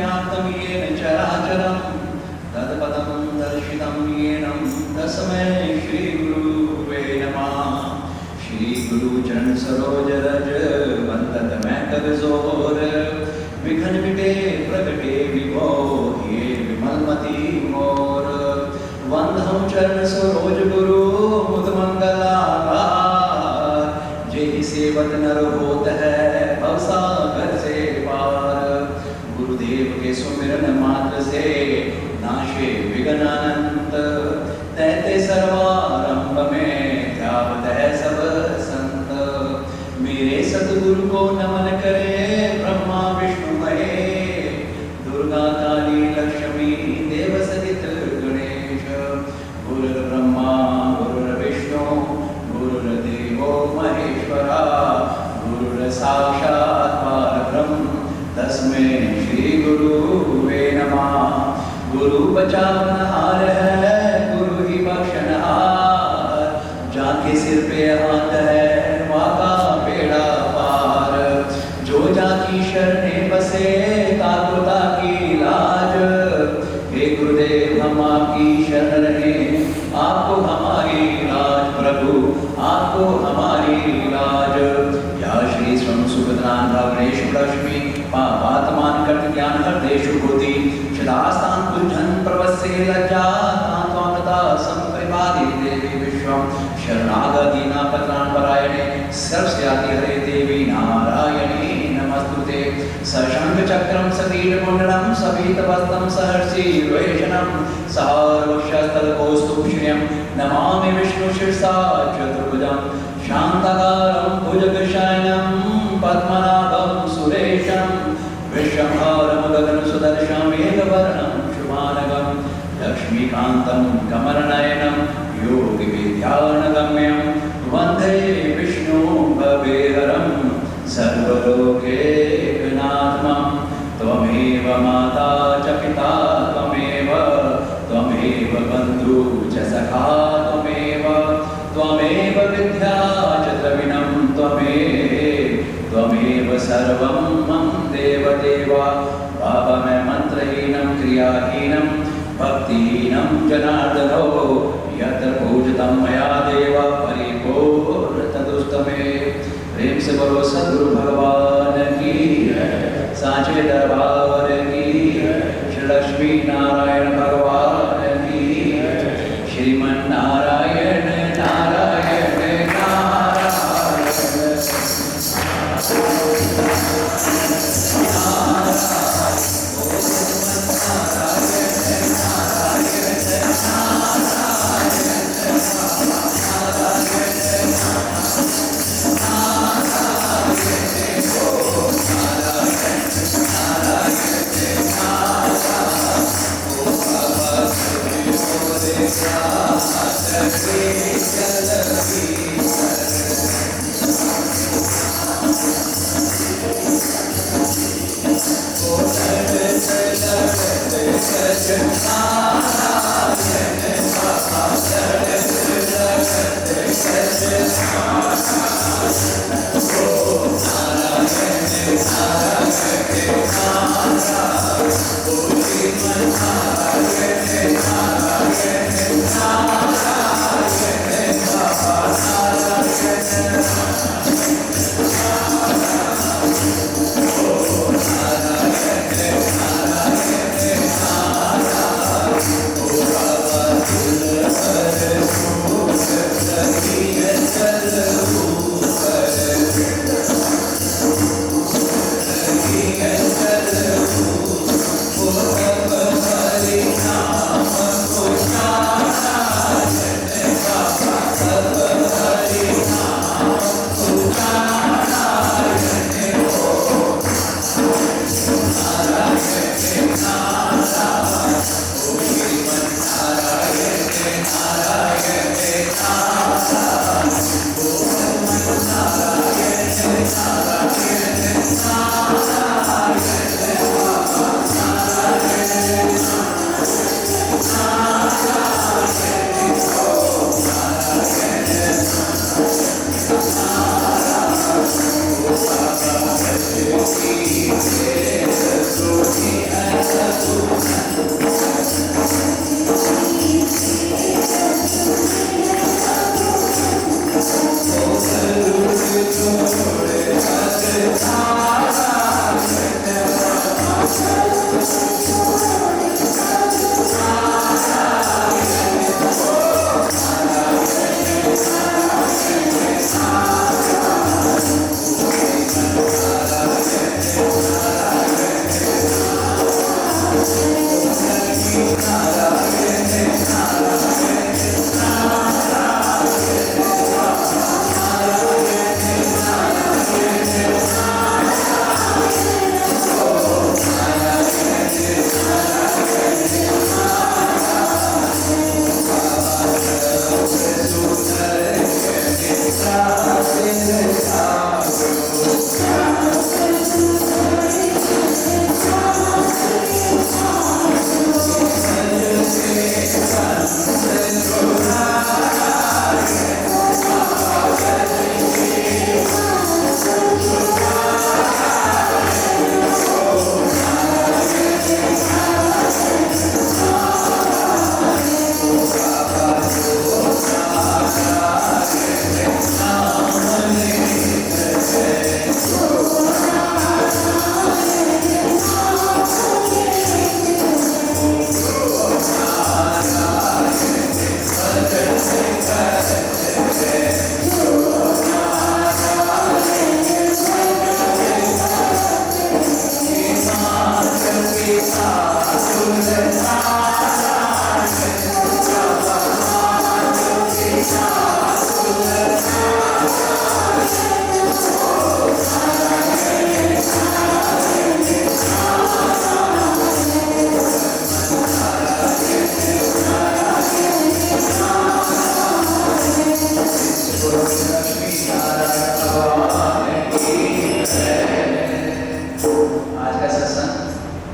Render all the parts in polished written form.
व्याप्तं येन चराचरं तत्पदं दर्शितं येन तस्मै श्रीगुरुवे नमः। श्रीगुरु चरण सरोज रज वंदत मैं कर जोर विघन मिटे प्रगटे विभो ये विमलमति मोर। वंदहं चरण सरोज गुरु मुद मंगलाकार जेहि सेवत नर होत है भवसागर से पार। गुरुदेव के सुमिरन मात्र से नाशे विघ्न अनंत तैते सर्वारंभ में ध्यावत है सब संत। मेरे सतगुरु को नमन करे ब्रह्मा विष्णु महेश दुर्गा काली लक्ष्मी देव सहित गणेश। गुरुर्ब्रह्मा गुरुर्विष्णु गुरुर्देवो महेश्वरा गुरुर्साक्षात् परब्रह्म तस्मै श्री गुरुवे नमः। गुरु बचावनहार है गुरु ही बख्शनहार जाके सिर पे हाथ है वाका बेड़ा पार। जो जाकी शरणे बसे काकुता की लाज हे गुरुदेव हम आपकी शरण रहे आपको हमारी लाज। प्रभु आपको हमारी लाज। या श्री स्वयं सुभद्रान भवनेश लक्ष्मी पापात्मान कर्त ज्ञान हृदयेषु भूति शिलास्तान कुंजन प्रवस्य लज्जा तांत्वामृता संप्रिपादि देवी विश्वम शरणागतिना पत्रान परायणे सर्वस्याति हरे देवी नारायणी नमस्तुते। सशंख चक्रम सकीर्णकुंडलम सपीतवस्त्रम सहर्षि रोहिषणम सहर्वक्षस्थलकोस्तुभ श्रियं नमामि विष्णु शिरसा चतुर्भुजं शांताकारं भुजगशयनं पद्मनाभं सुरेशं विश्वभारं गगनसुदर्शं मेघवर्णं शुभानगं लक्ष्मीकान्तं कमलनयनं योगिविद्यानगम्यं वन्दे विष्णु भवेहरं सर्वलोकैकनाथं। त्वमेव माता च पिता त्वमेव बन्धु च सखा त्वमेव विद्या च द्रविणं त्वमेव सर्वं मम देवदेव। भावमय मंत्रहीनं क्रियाहीनं भक्तिहीनं जनार्दनो यत्र पूजितं मया देव परिपूर्ण तदुस्तमे। प्रेम से बोलो सद्गुरु भगवान की साचे दरबार की श्री लक्ष्मी नारायण भगवान की श्रीमन नारायण नारायण नारायण।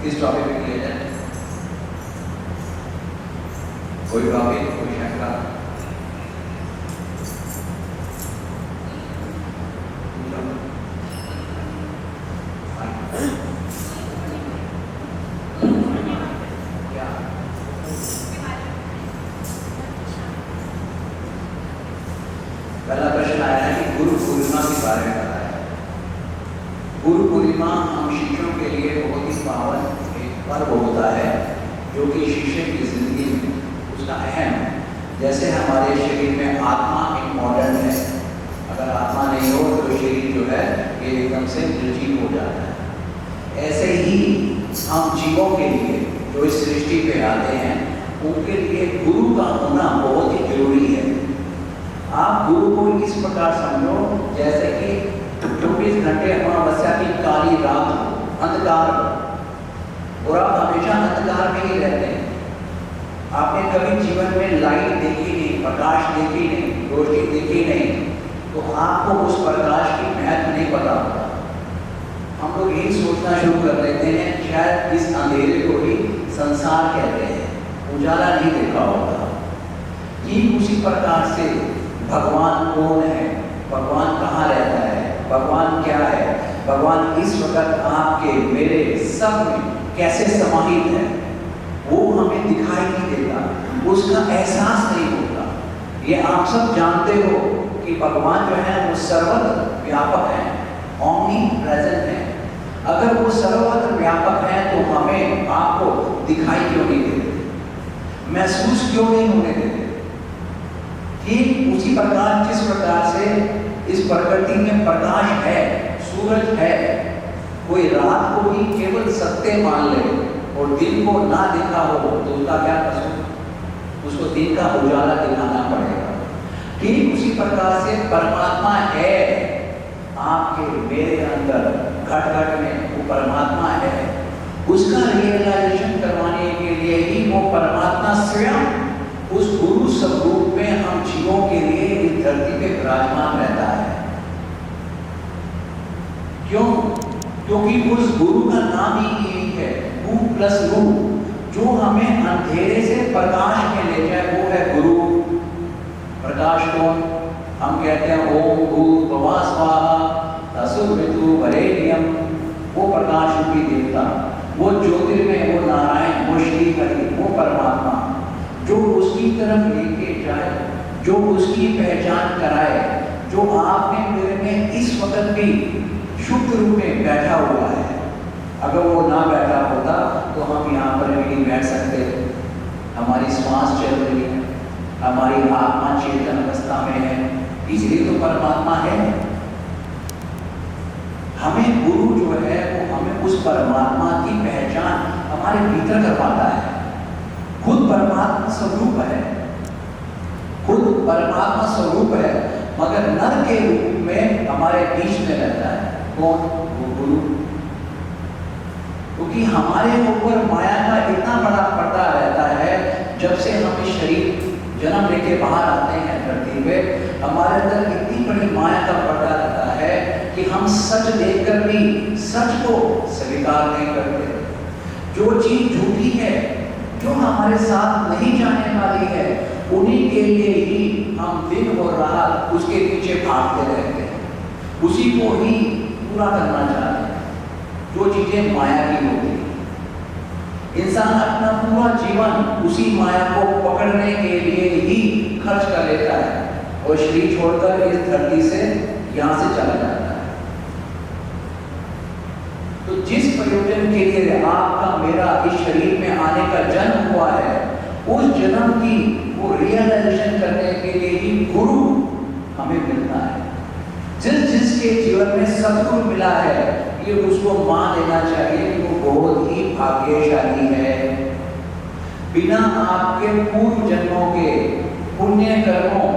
इस टॉपिक पे किया जाए। कोई टॉपिक, कोई शंका? पहला प्रश्न आया है कि गुरु पूर्णिमा के बारे में बताया। गुरु पूर्णिमा हम शिष्यों के लिए बहुत ही पावन एक पर्व होता है, जो कि शिष्य की जिंदगी में उसका अहम है। जैसे हमारे शरीर में आत्मा इम्पोर्टेंट है, अगर आत्मा नहीं हो तो शरीर जो है ये एकदम से निर्जीव हो जाता है। ऐसे ही हम जीवों के लिए जो इस सृष्टि पे आते हैं, उनके लिए गुरु का होना बहुत ही जरूरी है। आप गुरु को इस प्रकार समझो जैसे कि 24 घंटे अमावस्या की काली रात हो, अंधकार हो, और आप हमेशा अंधकार में ही रहते हैं। आपने कभी जीवन में लाइट देखी नहीं, प्रकाश देखी नहीं, रोशनी देखी नहीं, तो आपको उस प्रकाश की महत्व नहीं पता होता। हम लोग यही सोचना शुरू कर देते हैं शायद इस अंधेरे को ही संसार कहते हैं, उजाला नहीं देखा होता। ठीक उसी प्रकार से भगवान कौन है, भगवान कहाँ रहता है, भगवान क्या है, भगवान इस वक्त आपके मेरे सब में कैसे समाहित है, वो हमें दिखाई नहीं देता, उसका एहसास नहीं होता। ये आप सब जानते हो कि भगवान जो है वो सर्वत्र व्यापक है, ओमनी प्रेजेंट है। अगर वो सर्वत्र व्यापक है तो हमें आपको दिखाई क्यों नहीं देते, महसूस क्यों नहीं होने देते? ठीक उसी प्रकार जिस प्रकार से इस प्रकृति में प्रकाश है, सूरज है, कोई रात को ही केवल सत्य मान ले और दिन को ना देखा हो तो उसका क्या कसूर, उसको दिन का उजाला दिखाना पड़ेगा। ठीक उसी प्रकार से परमात्मा है आपके मेरे अंदर, घट घट में वो परमात्मा है। उसका रियलाइजेशन करवाने के लिए ही वो परमात्मा स्वयं उस गुरु स्वरूप में हम जीवों के लिए इस धरती पे विराजमान रहता है। क्यों? क्योंकि उस गुरु का नाम ही यही है, गु प्लस रू, जो हमें अंधेरे से प्रकाश में ले जाए, वो है गुरु। प्रकाश कौन? हम कहते हैं ओम भूर्भुवः स्वाहा तत्सवितुर्वरेण्यम, वो प्रकाश रूपी देवता, वो ज्योतिर्मय, वो नारायण, वो श्री हरि, वो परमात्मा, जो उसकी तरफ लेके जाए, जो उसकी पहचान कराए, जो आपने मेरे में इस वक्त भी शुद्ध रूप में बैठा हुआ है। अगर वो ना बैठा होता तो हम यहाँ पर भी नहीं बैठ सकते। हमारी श्वास चल रही है, हमारी आत्मा चेतन अवस्था में है, इसलिए तो परमात्मा है। हमें गुरु जो है वो हमें उस परमात्मा की पहचान हमारे भीतर करवाता है। खुद परमात्मा स्वरूप है, खुद परमात्मा स्वरूप है, मगर नर के रूप में हमारे बीच में रहता है। कौन? वो गुरु। क्योंकि हमारे ऊपर माया का इतना बड़ा पर्दा रहता है, जब से हम इस शरीर जन्म लेके बाहर आते हैं धरती पे, हमारे अंदर इतनी बड़ी माया का पर्दा रहता है कि हम सच देखकर भी सच को स्वीकार नहीं करते। जो चीज झूठी है, जो हमारे साथ नहीं जाने वाली है, उन्हीं के लिए ही हम दिन और रात उसके पीछे भागते रहते हैं, उसी को ही पूरा करना चाहते हैं, जो चीजें माया की होती है। इंसान अपना पूरा जीवन उसी माया को पकड़ने के लिए ही खर्च कर लेता है और शरीर छोड़कर इस धरती से यहां से चला जाता है। तो जिस प्रयोजन के लिए आपका मेरा इस शरीर में आने का जन्म हुआ है, उस जन्म की वो रियलाइजेशन करने के लिए ही गुरु हमें मिलता है। जिसके जीवन में सद्गुरु मिला है, ये उसको मान लेना चाहिए कि वो बहुत ही भाग्यशाली है। बिना आपके पूर्व जन्मों के पुण्य कर्मों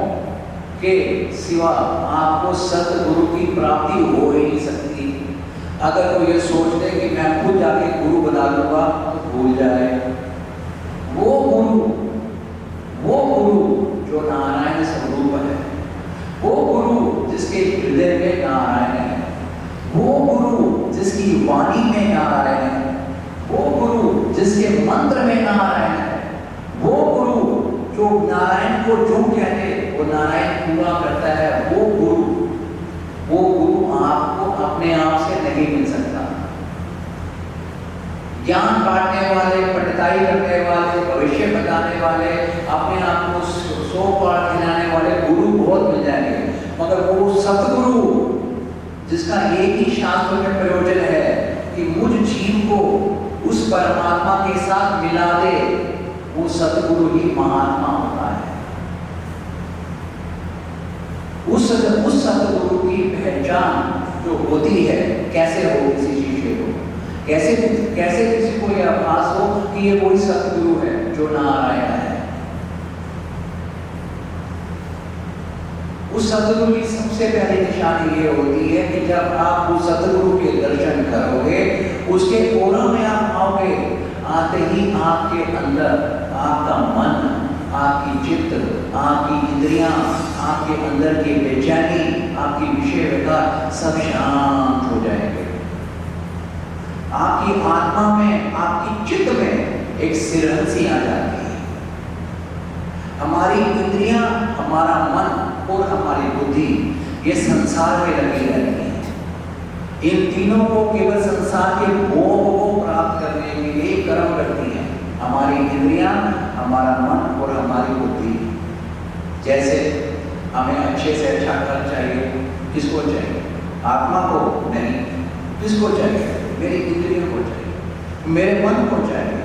के सिवा आपको सतगुरु की प्राप्ति हो ही नहीं सकती। अगर कोई ये सोच ले कि मैं खुद जाके गुरु बना लूंगा, तो भूल जाए। वो गुरु जो नारायण स्वरूप है, वो गुरु जिसके हृदय में नारायण है, वो गुरु जिसकी वाणी में नारायण है, वो गुरु जिसके मंत्र में नारायण है, वो गुरु जो नारायण को जो कहते वो नारायण पूरा करता है, वो गुरु आपको अपने आप से नहीं मिल सकता। ज्ञान बांटने वाले, पंडिताई करने वाले, भविष्य बताने वाले, अपने आप को 100 पाठ खिलाने वाले गुरु बहुत मिल जाएंगे, मगर वो सतगुरु जिसका एक ही शास्त्र में प्रयोजन है कि मुझ जीव को उस परमात्मा के साथ मिला दे, वो सतगुरु ही महात्मा होता है। उस सतगुरु की पहचान जो होती है, कैसे हो किसी शिष्य को, कैसे किसी को यह आभास हो कि ये वही सतगुरु है जो नारायण है। उस सतगुरु की सबसे पहली निशानी ये होती है कि जब आप उस सतगुरु के दर्शन करोगे, उसके कोरा में आप आओगे, आते ही आपके अंदर आपका मन, आपकी चित्त, आपकी इंद्रियां, आपके अंदर की बेचैनी, आपकी विषय विकार सब शांत हो जाएंगे। आपकी आत्मा में, आपकी चित्त में एक सिरहंसी आ जाती है। हमारी इंद्रियां, हमारा मन और हमारी बुद्धि ये संसार में लगी रहती है। इन तीनों को केवल संसार के भोग को प्राप्त करने के लिए कर्म करती हैं। हमारी इंद्रियां, हमारा मन और हमारी बुद्धि। जैसे हमें अच्छे से अच्छा घर चाहिए, किसको चाहिए? आत्मा को नहीं। किसको चाहिए? मेरी इंद्रियों को चाहिए, मेरे मन को चाहिए,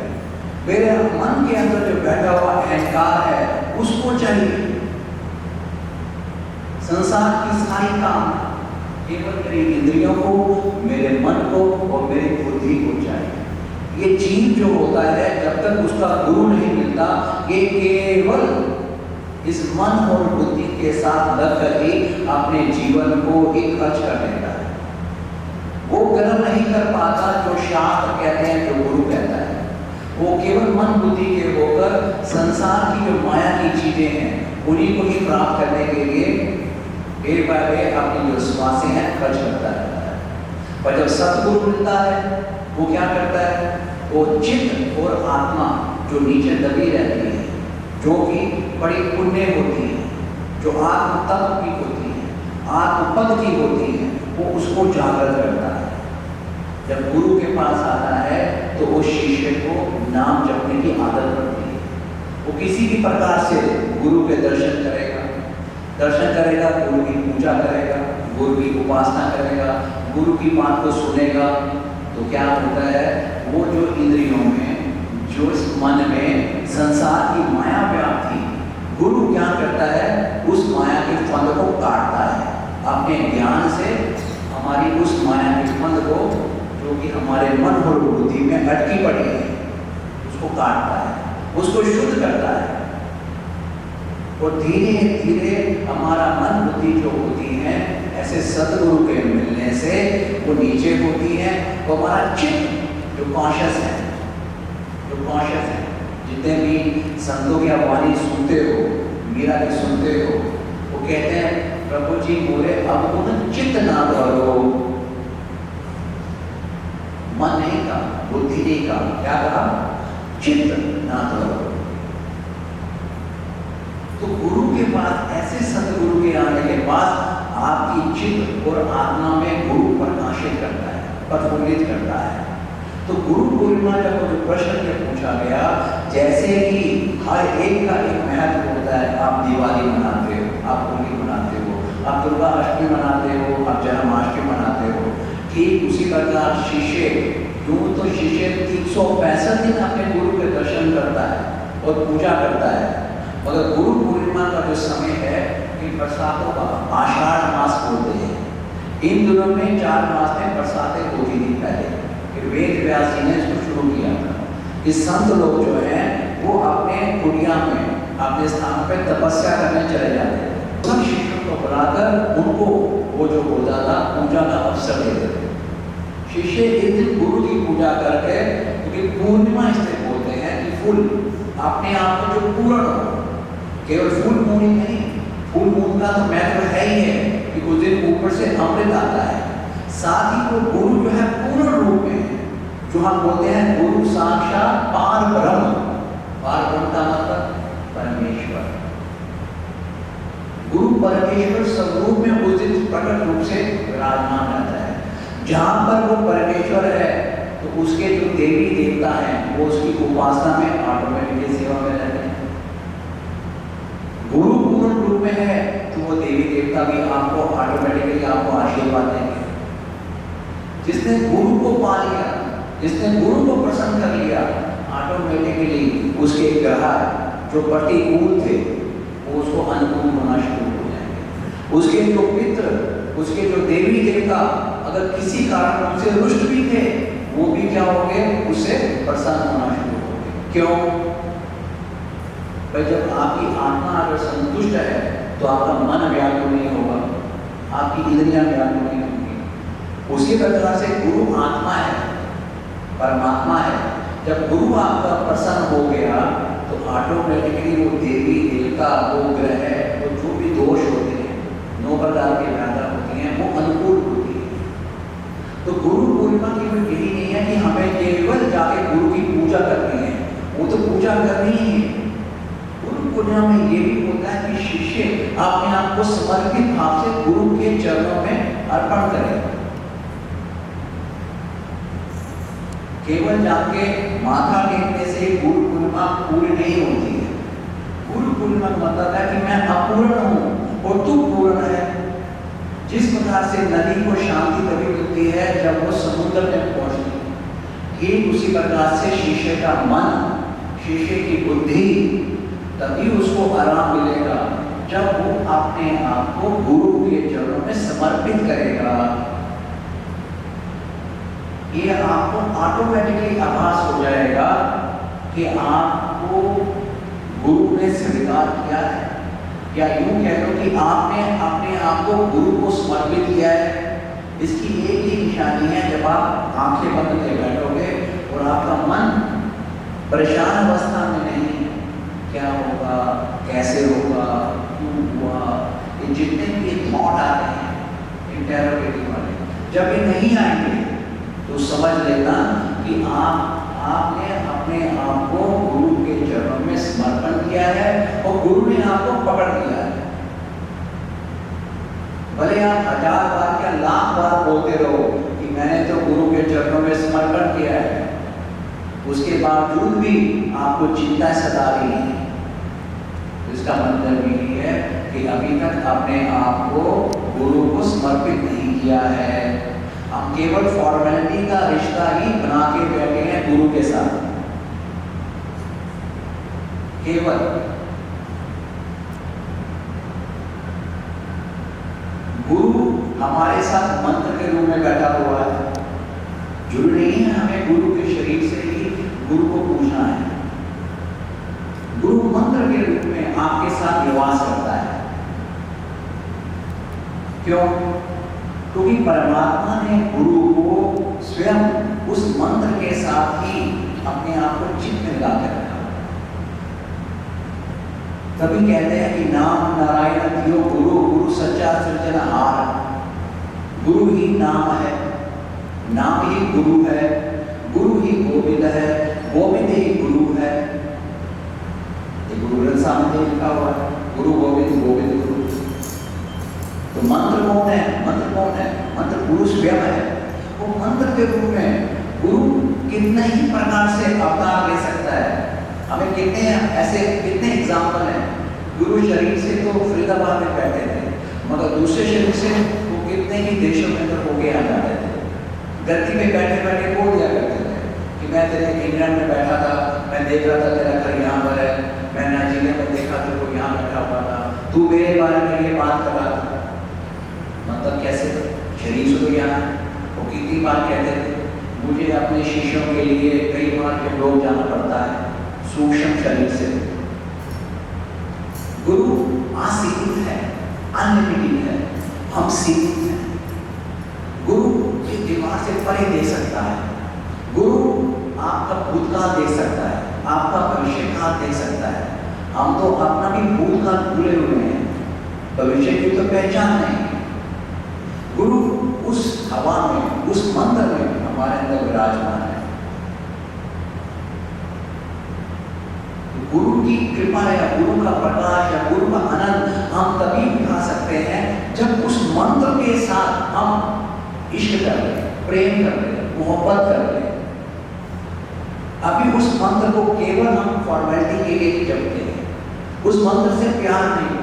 मेरे मन के अंदर जो बैठा हुआ अहंकार है उसको चाहिए। संसार की सारी काम केवल मेरी इंद्रियों को, मेरे मन को और मेरी बुद्धि को चाहिए। ये जीव जो होता है, जब तक उसका गुरु नहीं मिलता, ये केवल इस मन और बुद्धि के साथ लग कर ही अपने जीवन को ही खर्च कर देता है। वो कर्म नहीं कर पाता जो शास्त्र कहते हैं, जो गुरु कहता है। वो केवल मन बुद्धि के होकर संसार की जो माया की चीजें हैं उन्हीं को ही प्राप्त करने के लिए डे बाय डे अपनी जो श्वासें हैं खर्च करता रहता है। पर जब सतगुरु मिलता है, वो क्या करता है? वो चित्त और आत्मा जो नीचे दबी रहती है, जो कि बड़ी पुण्य होती है, जो आत्म तत्व की होती है, आत्मपद की होती है, वो उसको जागृत करता है। जब गुरु के पास आता है तो उस शिष्य को नाम जपने की आदत पड़ती है। वो किसी भी प्रकार से गुरु के दर्शन करेगा, गुरु की पूजा करेगा, गुरु की उपासना करेगा, गुरु की बात को सुनेगा, तो क्या होता है? वो जो इंद्रियों में, जो इस मन में संसार की माया व्याप्त थी, गुरु क्या करता है? उस माया के फंद को काटता है। अपने ज्ञान से हमारी उस माया के फंद को, जो कि हमारे मन और बुद्धि में अटकी पड़ी है, उसको काटता है, उसको शुद्ध करता है। और धीरे धीरे हमारा मन बुद्धि जो होती है, ऐसे सतगुरु के मिलने से वो नीचे होती है। वो हमारा चित्त जो कॉन्शियस है, जितने भी संतों की वाणी सुनते हो, मीरा की सुनते हो, वो कहते हैं प्रभु जी बोले अब उन चित्त ना करो। मन नहीं का, बुद्धि नहीं का, क्या कहा? चित्त ना करो। तो गुरु के पास, ऐसे सतगुरु के आने के बाद आपकी चित्त और आत्मा में गुरु प्रकाशित करता है, प्रफुल्लित करता है। तो गुरु पूर्णिमा का जो प्रश्न में पूछा गया, जैसे कि हर एक का एक महत्व होता है। आप दिवाली मनाते हो, आप होली मनाते हो, आप दुर्गा अष्टमी मनाते हो, आप जन्माष्टमी मनाते हो, ठीक उसी प्रकार शिष्य, यूं तो शिष्य 365 दिन अपने गुरु के दर्शन करता है और पूजा करता है। मगर गुरु पूर्णिमा का जो समय है, इन बरसातों का आषाढ़ मास बोलते हैं। इन दिनों में 4 मास में बरसातें होती थी पहले, फिर वेद व्यास जी ने इसको शुरू किया था। इस संत लोग जो हैं वो अपने कुटिया में, अपने स्थान पे तपस्या करने चले जाते थे। सब शिष्यों को बुलाकर उनको वो जो होता था पूजा का अवसर देते थे। शिष्य एक दिन गुरु की पूजा करके, क्योंकि पूर्णिमा इसलिए बोलते हैं कि फुल अपने आप को जो पूर्ण हो, केवल फुल मून ही नहीं, फुल मून का तो महत्व है ही है कि उस दिन ऊपर से अमृत आता है। साथ ही वो गुरु जो है पूर्ण रूप में, जो हम बोलते हैं गुरु साक्षात तो उसके जो देवी देवता हैं वो उसकी उपासना में ऑटोमेटिकली सेवा में रहते हैं। गुरु पूर्ण रूप में है तो वो देवी देवता भी आपको ऑटोमेटिकली आपको आशीर्वाद देंगे। जिसने गुरु को पा लिया, जिसने गुरु को प्रसन्न कर लिया, ऑटोमेटिकली उसके ग्रह जो प्रतिकूल थे वो उसको अनुकूल होना शुरू हो जाएंगे। उसके जो मित्र, उसके जो देवी देवता अगर किसी कारण उनसे रुष्ट भी थे वो भी क्या हो गए, उससे प्रसन्न होना शुरू हो गए। क्यों भाई? जब आपकी आत्मा अगर संतुष्ट है तो आपका मन व्याकुल नहीं होगा, आपकी इंद्रियां व्याकुल नहीं होंगी। उसी प्रकार से गुरु आत्मा है, परमात्मा है। जब गुरु आपका प्रसन्न हो गया तो ऑटोमेटिकली वो देवी देवता, वो ग्रह, वो जो भी दोष होते हैं, 9 प्रकार की व्याधा होती हैं, वो अनुकूल होती है। तो गुरु पूर्णिमा केवल यही नहीं है कि हमें केवल जाके गुरु की पूजा करनी है, वो तो पूजा करनी ही है। गुरु पूर्णिमा में ये भी होता है कि शिष्य अपने आप को समर्पित भाव से गुरु के चरणों में अर्पण करें। केवल जाके माथा टेकने से गुरु पूर्णिमा पूरी नहीं होती है। गुरु पूर्णिमा का मतलब है कि मैं अपूर्ण हूं और तू पूर्ण है। जिस प्रकार से नदी को शांति तभी मिलती है जब वो समुद्र में पहुंचती है, ठीक उसी प्रकार से शिष्य का मन, शिष्य की बुद्धि, तभी उसको आराम मिलेगा जब वो अपने आप को गुरु के चरणों में समर्पित करेगा। ये आपको ऑटोमेटिकली आभास हो जाएगा कि आपको गुरु ने स्वीकार किया है, या यूं कह लो कि आपने अपने आप को गुरु को समर्पित किया है। इसकी एक ही निशानी है, जब आप आंखें बंद करके बैठोगे और आपका मन परेशान अवस्था में नहीं, क्या होगा, कैसे होगा, क्यों हुआ, ये जितने भी थॉट आते हैं इंटरोगेटिव वाले, जब ये नहीं आएंगे तो समझ लेना कि आपने अपने आप को गुरु के चरणों में समर्पण किया है और गुरु ने आपको पकड़ लिया है। भले आप 1000 बार या लाख बार बोलते रहो कि मैंने तो गुरु के चरणों में समर्पण किया है, उसके बावजूद भी आपको चिंता सता रही है, इसका मतलब यही है कि अभी तक अपने आप को गुरु को समर्पित नहीं किया है। हम केवल फॉर्मेलिटी का रिश्ता ही बना के बैठे हैं गुरु के साथ। केवल गुरु हमारे साथ मंत्र के रूप में बैठा हुआ है। जरूरी नहीं है हमें गुरु के शरीर से ही गुरु को पूछना है। गुरु मंत्र के रूप में आपके साथ निवास करता है। क्यों? क्योंकि परमात्मा ने गुरु को स्वयं उस मंत्र के साथ ही अपने आप को चित्त में लगा कर रखा। तभी कहते हैं कि नाम नारायण दियो गुरु, गुरु सच्चा सृजनहार। गुरु ही नाम है, नाम ही गुरु है, गुरु ही गोविंद है, गोविंद ही गुरु है। ये गुरु ग्रंथ साहब में लिखा हुआ है, गुरु गोविंद, गोविंद गुरु। तो मंत्र कौन है? मंत्र कौन है? मंत्र गुरु स्वयं है। वो मंत्र के रूप में गुरु कितने ही प्रकार से अवतार ले सकता है। हमें कितने ऐसे कितने एग्जाम्पल हैं। गुरु शरीर से तो फरीदाबाद में बैठे थे, मगर दूसरे शरीर से वो कितने ही देशों में तो होके आ जाते थे। धरती में बैठे बैठे बोल दिया करते थे कि मैं तेरे इंग्लैंड में बैठा था, मैं देख रहा था तेरा घर यहाँ पर है, मैं नाइजीरिया में देखा तेरे को यहाँ बैठा हुआ था, तू मेरे बारे में ये बात कर रहा था। मतलब कैसे? शरीर से तो यहाँ वो कितनी बार कहते थे। मुझे अपने शिष्यों के लिए कई बार जब लोग जाना पड़ता है सूक्ष्म शरीर से। गुरु असीमित है, अनलिमिटेड है, हम सीमित हैं। गुरु इस दीवार से परे दे सकता है। गुरु आपका भूतकाल देख सकता है, आपका भविष्यकाल देख सकता है। हम तो अपना भी भूतकाल भूले हुए हैं, भविष्य की तो पहचान नहीं। गुरु उस हवा में, उस मंत्र में हमारे अंदर विराजमान है। गुरु की कृपा या गुरु का प्रकाश या गुरु का आनंद हम तभी उठा सकते हैं जब उस मंत्र के साथ हम इश्क कर ले, प्रेम कर ले, मोहब्बत कर ले। अभी उस मंत्र को केवल हम फॉर्मेलिटी के लिए ही जपते हैं, उस मंत्र से प्यार नहीं।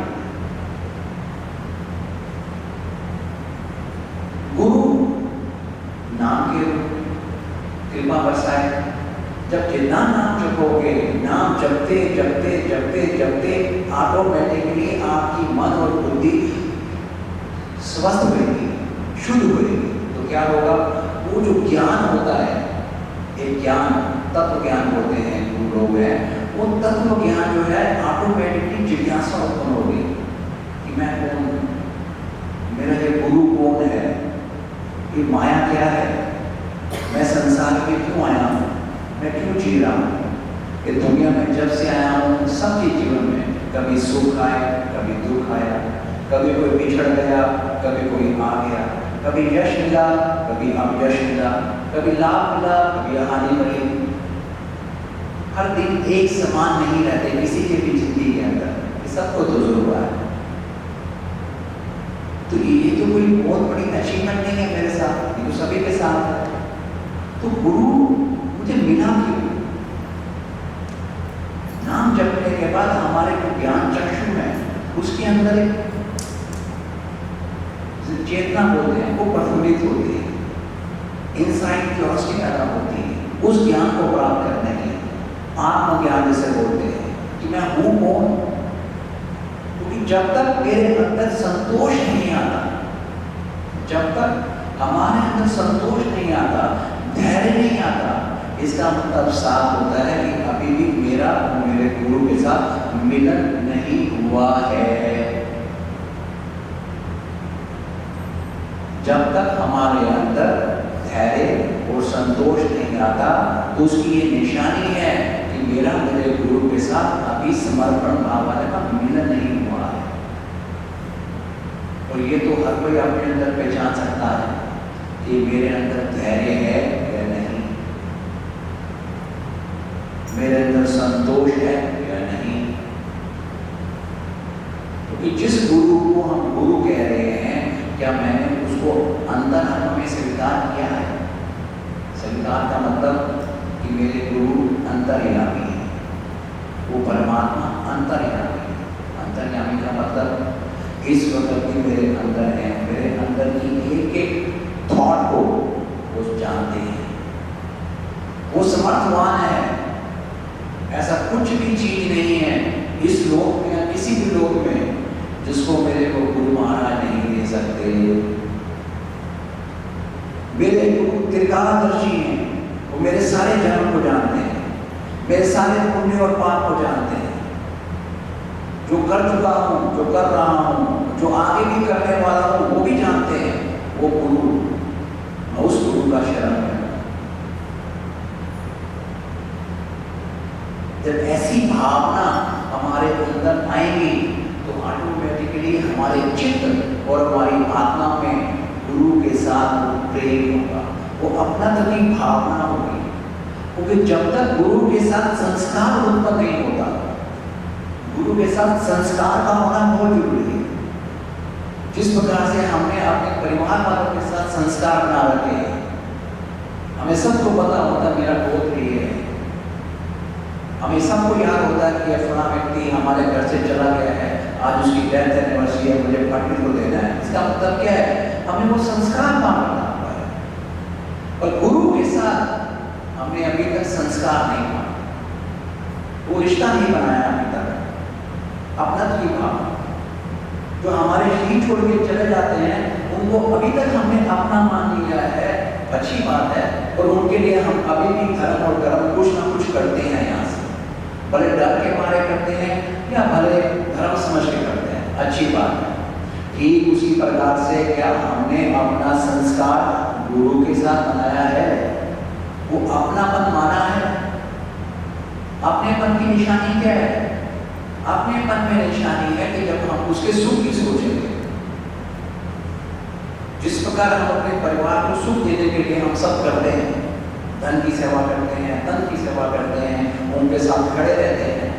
गुरु नाम के कृपा बरसाए। जब जितना नाम जपोगे, नाम जपते जपते जपते जपते ऑटोमेटिकली आपकी मन और बुद्धि स्वस्थ होगी, शुद्ध होगी। तो क्या होगा, वो जो ज्ञान होता है, एक ज्ञान तत्व ज्ञान होते हैं गुरु लोग हैं, वो तत्व ज्ञान जो है ऑटोमेटिकली जिज्ञासा उत्पन्न होगी कि मैं कौन हूँ, मेरा ये गुरु कौन है, ये माया क्या है, मैं संसार में क्यों आया हूँ, मैं क्यों जी रहा हूँ। ये दुनिया में जब से आया हूँ सबके जीवन में कभी सुख आया, कभी दुख आया, कभी कोई बिछड़ गया, कभी कोई आ गया, कभी यश मिला, कभी अपयश मिला, कभी लाभ मिला, कभी हानि मिली। हर दिन एक समान नहीं रहते किसी के भी जिंदगी के अंदर, ये सबको तो जरूर है। तो ये तो कोई बहुत बड़ी अचीवमेंट नहीं है मेरे साथ, ये तो सभी के साथ है। तो गुरु मुझे मिला क्यों? नाम जपने के बाद हमारे जो ज्ञान चक्षु है उसके अंदर एक चेतना बोलते हैं, वो प्रफुल्लित होती है, इनसाइट क्यूरियोसिटी पैदा होती है उस ज्ञान को प्राप्त करने के। आत्मज्ञान जिसे बोलते हैं कि मैं हूं कौन। क्योंकि जब तक मेरे अंदर संतोष नहीं आता, जब तक हमारे अंदर संतोष नहीं आता, धैर्य नहीं आता, इसका मतलब साफ होता है कि अभी भी मेरा और मेरे गुरु के साथ मिलन नहीं हुआ है। जब तक हमारे अंदर धैर्य और संतोष नहीं आता तो उसकी ये निशानी है कि मेरा मेरे गुरु के साथ अभी समर्पण भाव वाले का मिलन नहीं हुआ है। और ये तो हर कोई अपने अंदर पहचान सकता है कि मेरे अंदर धैर्य है या नहीं, मेरे अंदर संतोष है या नहीं। क्योंकि जिस गुरु को हम गुरु कह रहे हैं, क्या मैंने उसको अंतरात्मा में स्वीकार किया है? स्वीकार का मतलब कि मेरे गुरु अंतर्यामी है, वो परमात्मा अंतर्यामी है। अंतर्यामी का मतलब इस वक्त भी मेरे अंदर है, मेरे अंदर की एक एक थॉट को वो जानते हैं, वो समर्थवान है। ऐसा कुछ भी चीज नहीं है इस लोक में या किसी भी लोक में जिसको मेरे को गुरु महाराज नहीं दे सकते। मेरे गुरु त्रिकालदर्शी हैं, वो मेरे सारे जन्म को जानते हैं, मेरे सारे पुण्य और पाप को जानते हैं, जो कर चुका हूँ, जो कर रहा हूँ, जो आगे भी करने वाला हूँ, वो भी जानते हैं। वो गुरु, उस गुरु का शरण है। जब ऐसी भावना हमारे अंदर आएगी तो ऑटोमेटिकली हमारे चित्त और हमारी आत्मा में गुरु के साथ प्रेम होगा, वो अपनात्व की भावना होगी। क्योंकि जब तक गुरु के साथ संस्कार उत्पन्न नहीं होता, गुरु के साथ संस्कार का होना बहुत जरूरी है। जिस प्रकार से हमने अपने परिवार वालों के साथ संस्कार बना रखे हैं, हमें सबको पता होता है मेरा गोत्र ये है, हमें सबको याद होता है कि फला व्यक्ति हमारे घर से चला गया है, आज उसकी डेथ एनिवर्सरी है, मुझे पार्टी को देना है। इसका मतलब क्या है? हमने वो संस्कार माना हुआ है। और गुरु के साथ हमने अभी तक संस्कार नहीं माना, वो रिश्ता नहीं बनाया अभी तक। अपना की भावना जो हमारे शरीर छोड़ के चले जाते हैं, उनको अभी तक हमने अपना मान लिया है, अच्छी बात है। और उनके लिए हम अभी भी धर्म और कर्म कुछ ना कुछ करते हैं यहाँ से, भले डर के मारे करते हैं या भले धर्म समझ के करते हैं, अच्छी बात है। ठीक उसी प्रकार से क्या हमने अपना संस्कार गुरु के साथ बनाया है? वो अपनापन माना है? अपनेपन की निशानी क्या है? अपनेपन में निशानी है कि जब हम उसके सुख की सोचेंगे। जिस प्रकार हम अपने परिवार को सुख देने के लिए हम सब करते हैं, धन की सेवा करते हैं, तन की सेवा करते हैं, उनके साथ खड़े रहते हैं,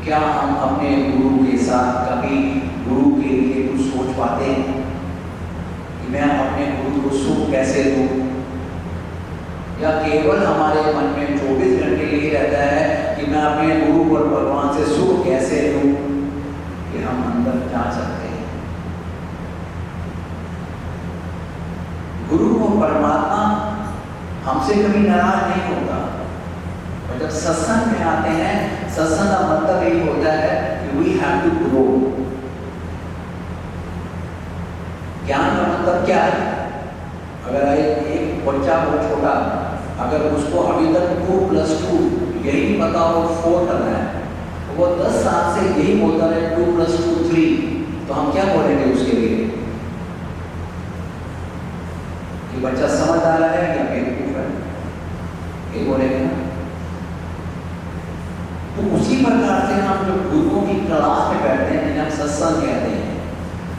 क्या हम अपने गुरु के साथ कभी गुरु के लिए कुछ सोच पाते हैं कि मैं अपने गुरु को सुख कैसे दूं, या केवल हमारे मन में 24 घंटे यही रहता है कि मैं अपने गुरु और भगवान से सुख कैसे लूं, कि हम अंदर जा सकते हैं। गुरु और परमात्मा हमसे कभी नाराज नहीं होता। और जब सत्संग में आते हैं, सत्संग का मतलब यही होता है कि वी हैव टू ग्रो। ज्ञान का मतलब क्या है? अगर एक बच्चा हो छोटा, अगर उसको अभी तक 2+2 यही पता हो 4 करना है, तो वो 10 साल से यही बोलता रहे 2+2 3, तो हम क्या बोलेंगे उसके लिए कि बच्चा समझ आ रहा है या बेवकूफ है, ये बोलेंगे ना। तो उसी प्रकार से हम जो गुरुओं की क्लास में बैठते हैं, जिन्हें हम सत्संग कहते हैं,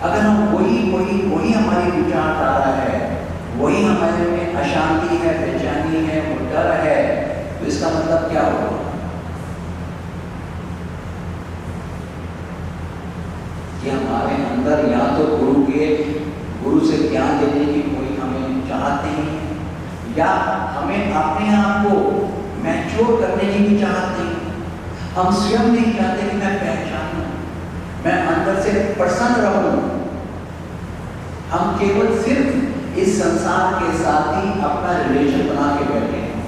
अगर हम वही हमारी विचारधारा है, वही हमारे में अशांति है, बेचैनी है, वो डर है, तो इसका मतलब क्या होगा कि हमारे अंदर या तो गुरु से ज्ञान देने की कोई हमें चाहत नहीं है, या हमें अपने आप को मैच्योर करने की भी चाहत नहीं। हम स्वयं नहीं चाहते कि मैं पहचानूं, मैं अंदर से प्रसन्न रहूं। हम केवल सिर्फ इस संसार के साथ ही अपना रिलेशन बना के बैठे हैं।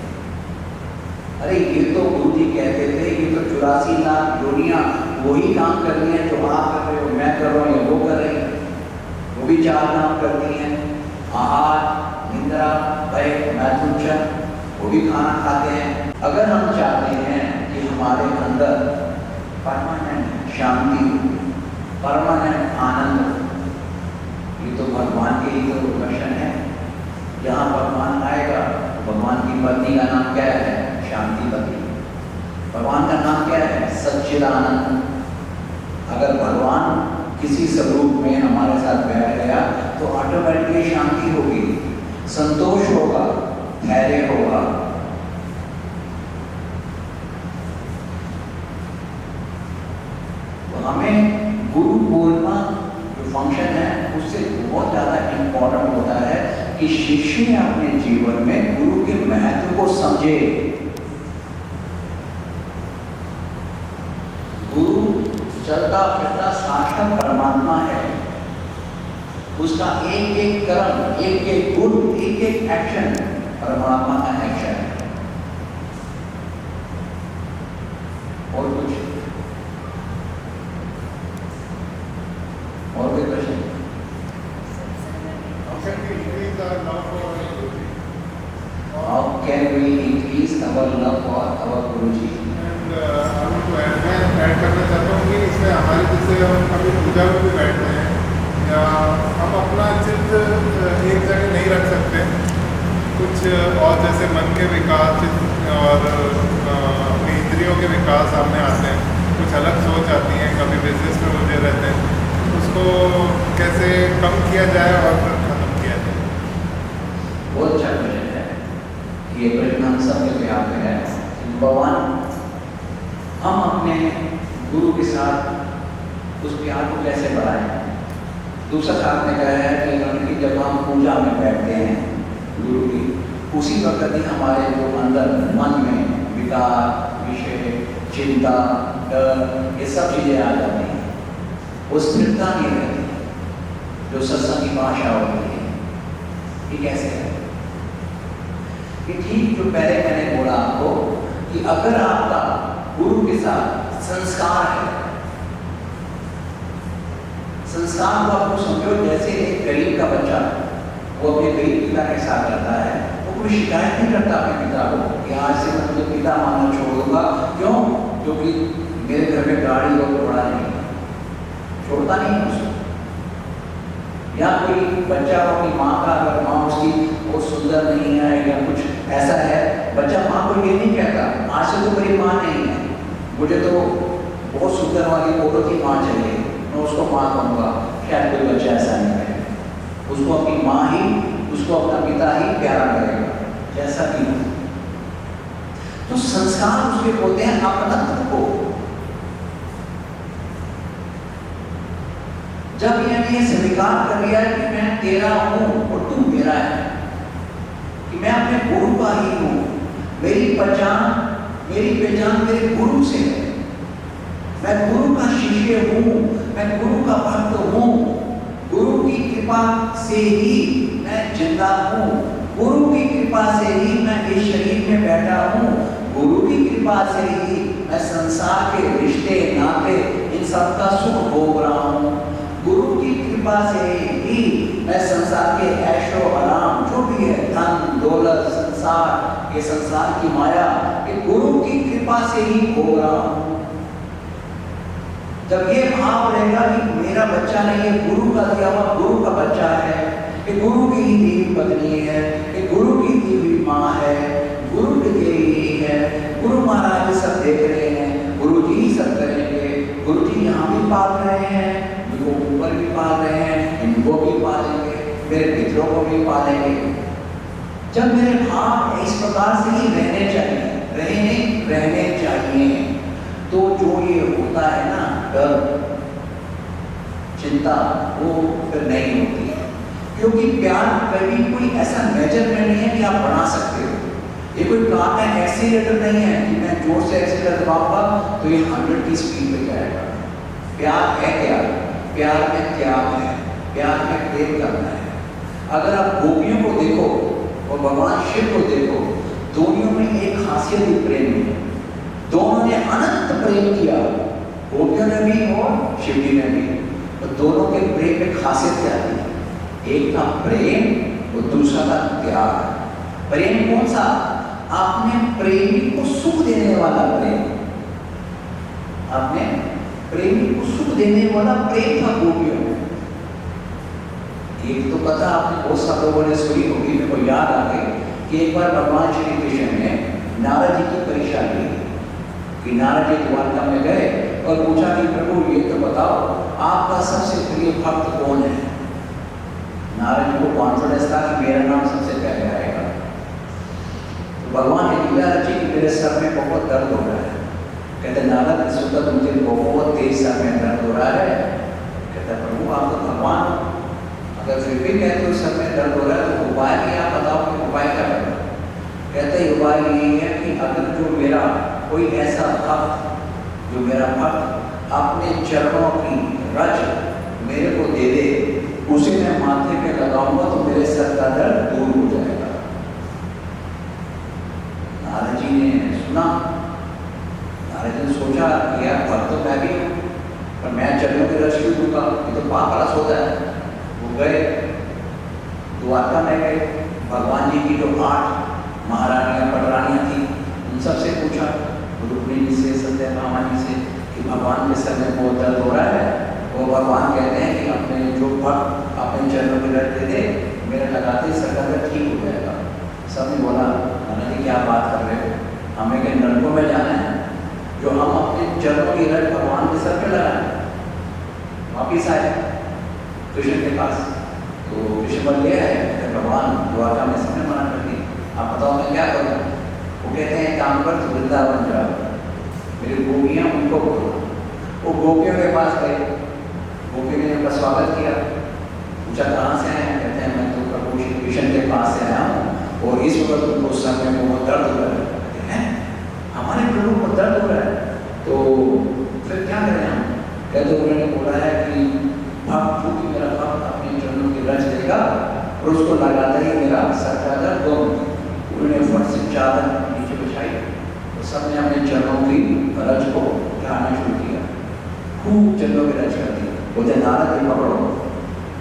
अरे ये तो गुरु जी कहते थे, ये तो 84 लाख योनियां वही काम कर रही हैं जो आप कर रहे हो, मैं कर रहा हूँ या वो कर रही है। वो भी 4 काम करती हैं, आहार, निद्रा, भय, मैथुन, वो भी खाना खाते हैं। अगर हम चाहते हैं कि हमारे अंदर परमानेंट शांति, परमानेंट आनंद, ये तो भगवान के ही तो लक्षण है। जहाँ भगवान आएगा, भगवान की पत्नी का नाम क्या है? शांति पत्नी। भगवान का नाम क्या है? सच्चिदानंद। अगर भगवान किसी स्वरूप में हमारे साथ बैठ गया तो ऑटोमेटिकली शांति होगी, संतोष होगा, धैर्य होगा। तो हमें गुरु पूर्णिमा जो फंक्शन है उससे बहुत ज्यादा इंपॉर्टेंट होता है कि शिष्य अपने जीवन में गुरु के महत्व को समझे। गुरु चलता फिरता साक्षात परमात्मा है। उसका एक एक कर्म, एक एक गुण, एक एक एक्शन परमात्मा का एक्शन है। और कुछ और कोई प्रश्न? How can we increase our love for our Guruji? मैं ऐड करना चाहता हूँ कि इसमें हमारे जैसे हम कभी पूजा में भी बैठते हैं या हम अपना चित्त एक जगह नहीं रख सकते, कुछ और जैसे मन के विकास और अपनी इंद्रियों के विकास सामने आते हैं, कुछ अलग सोच आती हैं, कभी बिजनेस में उलझे रहते हैं, उसको कैसे कम किया जाए और फिर खत्म किया जाए? बहुत अच्छा प्रश्न है। ये प्रश्न हम सबके पे आते हैं। भगवान, हम अपने गुरु के साथ उस प्यार को कैसे बढ़ाएं? दूसरा साथ में कहा है कि जब हम पूजा में बैठते हैं गुरु की, उसी वक्त ही हमारे जो अंदर मन में विकार, विषय, चिंता, डर, ये सब चीजें आ जाती हैं। वो स्थिरता नहीं रहती जो सत्संग की भाषा होती है। ये कैसे है? कि ठीक जो पहले मैंने बोला आपको कि अगर आपका गुरु के साथ संस्कार है, संस्कार को आपको समझो जैसे एक गरीब का बच्चा वो अपने गरीब पिता के साथ रहता है, वो कोई शिकायत नहीं करता अपने पिता को कि आज से मैं मुझे पिता मानना छोड़ दूंगा। क्यों? क्योंकि मेरे घर में गाड़ी और घोड़ा नहीं, छोड़ता नहीं उसको। या कोई बच्चा अपनी माँ का, अगर माँ उसकी बहुत सुंदर नहीं है या कुछ ऐसा है, बच्चा माँ को ये नहीं कहता आज से तो मेरी माँ नहीं है, मुझे तो बहुत सुंदर वाली फोटो की माँ चाहिए, मैं उसको माँ कहूँगा। शायद कोई बच्चा ऐसा नहीं है, उसको अपनी माँ ही, उसको अपना पिता ही प्यारा करेगा, जैसा कि हो। तो संस्कार उसके होते हैं अपनत्व को। जब ये स्वीकार कर लिया है कि मैं तेरा हूं और तू मेरा है, कि कि मैं अपने गुरु का ही हूँ। मेरी पहचान मेरे गुरु से है। मैं गुरु का शिष्य हूँ, मैं गुरु का भक्त हूँ। गुरु की कृपा से ही मैं जिंदा हूँ, गुरु की कृपा से ही मैं इस शरीर में बैठा हूँ, गुरु की कृपा से ही मैं संसार के रिश्ते नाते इन सब का सुख भोग रहा हूँ। गुरु की कृपा से ही मैं संसार के ऐशो आराम जो भी है, धन दौलत संसार, ये संसार की माया, ये गुरु की कृपा से ही भोग रहा हूँ। जब ये भाव रहेगा कि मेरा बच्चा नहीं है, गुरु का दिया हुआ गुरु का बच्चा है, ये गुरु की ही दी हुई पत्नी है, ये गुरु की दी हुई माँ है, गुरु की दी हुई है, गुरु महाराज सब देख रहे हैं, गुरु जी ही सब करेंगे, गुरु जी यहाँ भी पाल रहे हैं, इनको ऊपर भी पाल रहे हैं, इनको भी पालेंगे, मेरे मित्रों को भी पालेंगे। जब मेरे भाव इस प्रकार से ही रहने चाहिए, तो जो ये होता है ना डर चिंता, वो फिर नहीं होती है। क्योंकि प्यार कभी कोई ऐसा मेजरमेंट नहीं है कि आप बना सकते हो। ये कोई कार का एक्सीलेटर नहीं है कि मैं जोर से एक्सीलेटर दबाऊंगा तो ये 100 की स्पीड पे जाएगा। प्यार है क्या? प्यार में त्याग है, प्यार में प्रेम करना है। अगर आप गोपियों को देखो और भगवान शिव को देखो, दोनों में एक खासियत ही प्रेम है। दोनों ने अनंत प्रेम किया, गोपियों ने भी और शिव जी ने भी। तो दोनों के प्रेम में खासियत क्या थी? एक था प्रेम और दूसरा था त्याग। प्रेम कौन सा? आपने प्रेमी को सुख देने वाला प्रेम, आपने प्रेमी को सुख देने वाला प्रेम था गोपियों में। एक तो कथा आपने बहुत सब लोगों ने सुनी होगी, मेरे को याद आ गई कि एक बार भगवान श्री कृष्ण ने नारद जी की परीक्षा ली कि नारद जी द्वारका में गए और पूछा कि प्रभु ये तो बताओ आपका सबसे प्रिय भक्त कौन है? नारद जी को कॉन्फिडेंस था कि मेरा नाम सबसे पहले आएगा। तो भगवान ने लीला रची कि मेरे सर में बहुत दर्द हो रहा है। कहते नारद इस वक्त मुझे बहुत तेज सर में दर्द हो रहा है। कहता प्रभु आप तो भगवान हो, अगर फिर भी कहते हो सर में दर्द हो रहा है तो उपाय क्या बताओ कि उपाय क्या करो? कहते उपाय यही है कि अगर जो मेरा कोई ऐसा भक्त, जो मेरा भक्त अपने चरणों की रज मेरे को दे दे, उसे मैं माथे पे लगाऊंगा तो मेरे सर का दर्द दूर हो जाएगा। नारद जी ने सुना, नारद जी ने सोचा कि यार भक्त तो मैं भी हूँ, पर मैं चरणों की रज क्यों दूंगा, ये तो पाप रस होता है। वो गए द्वारका में गए, भगवान जी की जो 8 महारानियां पटरानियां थी उन सबसे पूछा, रुक्मिणी जी से, सत्यभामा जी से कि भगवान के सर में बहुत दर्द हो रहा है। वो भगवान कहते हैं कि अपने जो भक्त अपने चरणों की रज दे दे, मेरे लगाते सर का दर्द ठीक हो जाएगा। सबने बोला नाना जी क्या बात कर रहे हो, हमें क्या नरकों में जाना है जो हम अपने चरणों की रज भगवान के सर पे लगाए? वापिस आए कृष्ण के पास, तो कृष्ण बोल गया है भगवान द्वारका में सबने मना कर दी, आप बताओ मैं क्या करूँ? वो कहते हैं काम कर तो वृंदावन जाओ, मेरी गोपियाँ उनको बोलो। वो गोपियों के पास गए, गोपियों ने उनका स्वागत किया, पूछा कहाँ से आए हैं? कहते हैं मैं तो प्रभु श्री कृष्ण के पास से आया हूँ और इस वक्त उनको सर में बहुत दर्द हो रहा है। कहते हैं हमारे प्रभु को दर्द हो रहा है, तो फिर क्या करें हम? कहते उन्होंने बोला है कि भक्त क्योंकि मेरा भक्त अपने चरणों की रज देगा और उसको लगाता ही मेरा सर का दर्द दो। उन्होंने फट से चादर नीचे बिछाई तो सबने अपने चरणों की रज को उठाना शुरू किया, खूब चरणों की रज कर दी। बोलते नारद जी पकड़ो।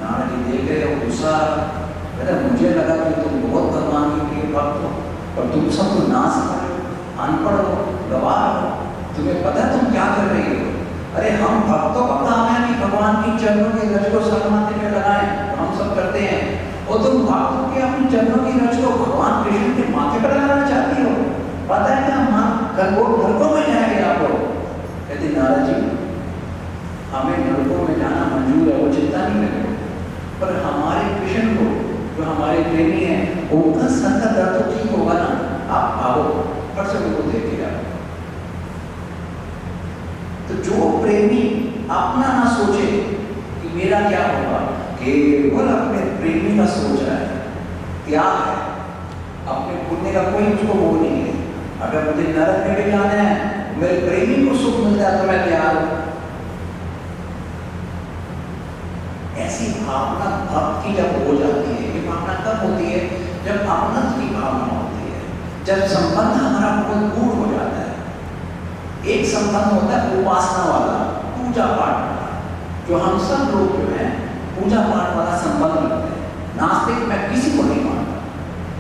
नारद जी देख रहे हो गुस्सा, कहते मुझे लगा कि तुम बहुत भगवान के प्रिय भक्त हो और तुम सब तो ना समझ हो, अनपढ़ हो, गवार हो, तुम्हें पता है तुम क्या कर रही हो? अरे हम भक्तों का काम है कि भगवान की चरणों की रज को सर माथे पे लगाएं, हम सब करते हैं, और तुम भक्तों के अपनी चरणों की रज को भगवान कृष्ण के माथे पर लगाना चाहती हो? पता है क्या नरकों में जाएंगे आप लोग। कहते नारद जी हमें नरकों में जाना मंजूर है, वो चिंता नहीं करें, पर हमारे कृष्ण को जो हमारे प्रेमी हैं उनका सर का दर्द तो ठीक होगा ना, आप भागो पर सभी को देखे आप। तो जो प्रेमी अपना ना सोचे कि मेरा क्या होगा, केवल अपने प्रेमी का सोच रहा है, त्याग है, रोकने का कोई उसको वो नहीं है। अगर मुझे नरक में भी जाना है, मेरे प्रेमी को सुख मिलता है तो मैं तैयार हूं। ऐसी भावना भक्ति जब हो जाती है, ये भावना कब होती है? जब अपनत्व की भावना होती है, जब संबंध हमारा बहुत गूढ़ हो जाता है। एक संबंध होता है उपासना वाला, पूजा पाठ वाला, जो हम सब लोग जो है पूजा पाठ वाला संबंध रखते हैं। नास्तिक मैं किसी को नहीं मानता,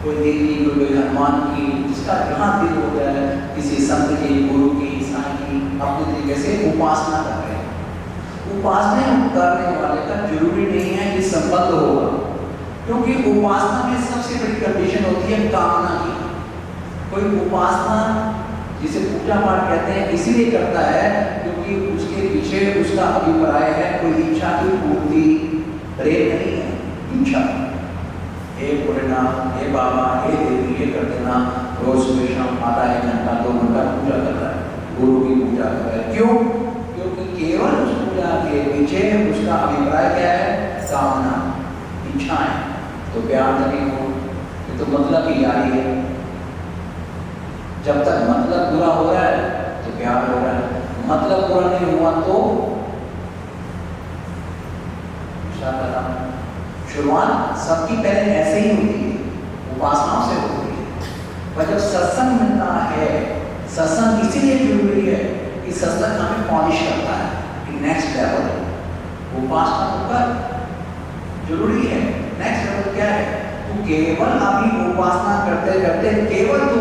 कोई देवी, कोई हनुमान की, जिसका जहाँ दिल हो गया है, किसी संत की, गुरु की, ईसाई की, अपने तरीके से उपासना कर रहे हैं। उपासना करने वाले का जरूरी नहीं है कि संबंध होगा, क्योंकि उपासना में सबसे बड़ी कंडीशन होती है कामना की। कोई उपासना जिसे पूजा पाठ कहते हैं इसीलिए करता है क्योंकि उसके पीछे उसका अभिप्राय है कोई इच्छा की पूर्ति, प्रेम नहीं है, इच्छा। हे भोलेनाथ, हे बाबा, हे देवी, ये कर देना। रोज सुबह शाम आधा 1 घंटा 2 घंटा पूजा कर रहा है, गुरु की पूजा कर रहा है। क्यों? क्योंकि केवल उस पूजा के पीछे उसका अभिप्राय क्या है? कामना, इच्छाएं। तो प्यार नहीं हो, ये तो मतलब ही जारी है। जब तक मतलब पूरा हो रहा है तो प्यार हो रहा है, मतलब पूरा नहीं हुआ तो शुरुआत सबकी पहले ऐसे ही होती है, उपासनाओं से होती है। पर जब सत्संग मिलता है, सत्संग इसीलिए जरूरी है कि सत्संग हमें पॉलिश करता है कि नेक्स्ट लेवल उपासना होकर जरूरी है। नेक्स्ट लेवल क्या है? तू केवल अभी उपासना करते करते केवल तू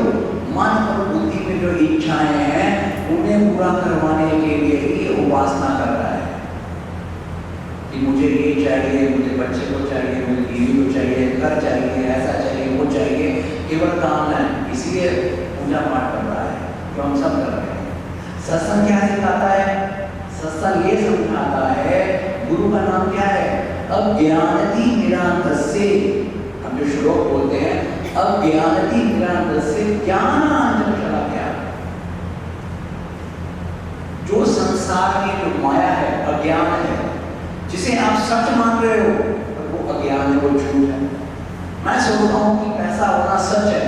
मन और बुद्धि में जो इच्छाएं हैं उन्हें पूरा करवाने के लिए ही उपासना कर रहा है कि मुझे ये चाहिए, मुझे बच्चे को चाहिए, मुझे बीवी को चाहिए, घर चाहिए, ऐसा चाहिए, वो चाहिए, केवल कामना है। इसलिए पूजा पाठ कर रहा है, जो हम सब कर रहे हैं। सत्संग क्या सिखाता है? सत्संग ये समझाता है, गुरु का नाम क्या है? अज्ञानति निरांतस्य। हम जो श्लोक बोलते हैं, अज्ञानति निरांतस्य ज्ञानांजन शलाकया। जो संसार में जो माया है, अज्ञान है, जिसे आप सच मान रहे हो पर वो अज्ञान है, वो झूठ है। मैं सोचता हूँ कि पैसा होना सच है,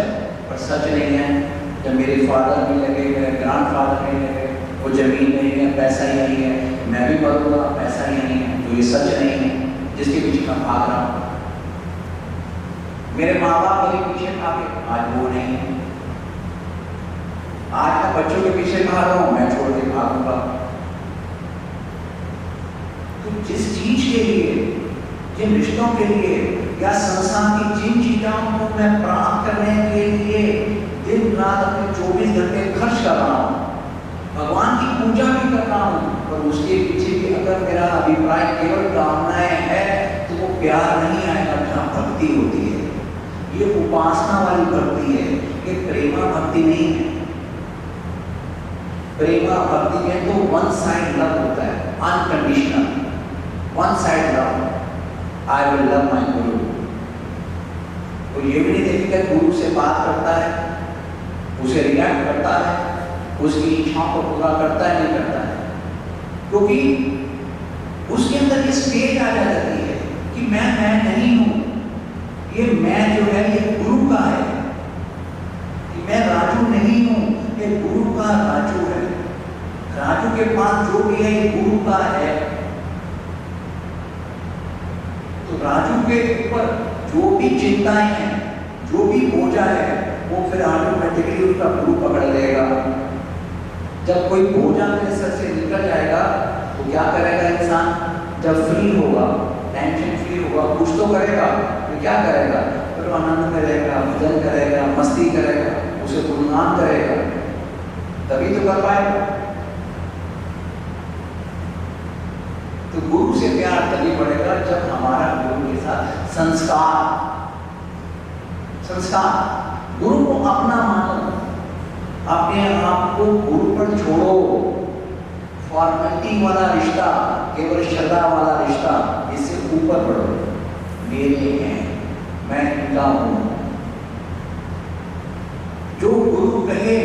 पर सच नहीं है। जब मेरे फादर नहीं लगे, मेरे ग्रैंडफादर नहीं लगे, वो जमीन नहीं है, पैसा ही नहीं है, मैं भी मरूंगा, पैसा ही नहीं है, तो ये सच नहीं है जिसके पीछे मैं भाग रहा हूँ। मेरे माँ बाप मेरे पीछे भागे, आज वो नहीं है। आज मैं बच्चों के पीछे भाग रहा हूँ, मैं छोड़ के भागूंगा। तो जिस चीज के लिए, जिन रिश्तों के लिए या संसार की जिन चीजों को मैं प्राप्त करने के लिए दिन रात अपने 24 घंटे खर्च कर रहा हूँ, भगवान की पूजा भी कर रहा हूँ, पर उसके पीछे भी अगर मेरा अभिप्राय केवल कामनाएं है तो वो प्यार नहीं आएगा, जहाँ भक्ति होती है। ये उपासना वाली भक्ति है, ये प्रेमा भक्ति नहीं है। प्रेमा भक्ति में तो वन साइड लव होता है, unconditional, one side love. I will love my गुरु। तो ये भी नहीं देखिएगा गुरु से बात करता है, उसे रिएक्ट करता है, उसकी इच्छाओं को पूरा करता है, नहीं करता है, क्योंकि उसके अंदर ये स्टेज आ जाती है कि मैं नहीं हूं, ये मैं जो है ये गुरु का है, कि मैं राजू नहीं हूं, ये गुरु का राजू है। राजू के पास जो भी है ये गुरु का है। तो राजू के ऊपर जो भी चिंताएं हैं, जो भी बोझा है, वो फिर ऑटोमेटिकली उसका गुरु पकड़ लेगा। जब कोई बोझा मेरे सर से निकल जाएगा तो क्या करेगा इंसान? जब फ्री होगा, टेंशन फ्री होगा, कुछ तो करेगा, तो क्या करेगा? फिर आनंद करेगा, भजन करेगा, मस्ती करेगा, उसे गुणगान करेगा, तभी तो कर पाएगा। तो गुरु से प्यार तभी बढ़ेगा जब हमारा गुरु के साथ संस्कार गुरु को अपना मानो, अपने आप को गुरु पर छोड़ो। फॉर्मेलिटी वाला रिश्ता, केवल श्रद्धा वाला रिश्ता, इससे ऊपर बढ़ो। मेरे हैं, मैं इनका हूं। जो गुरु कहे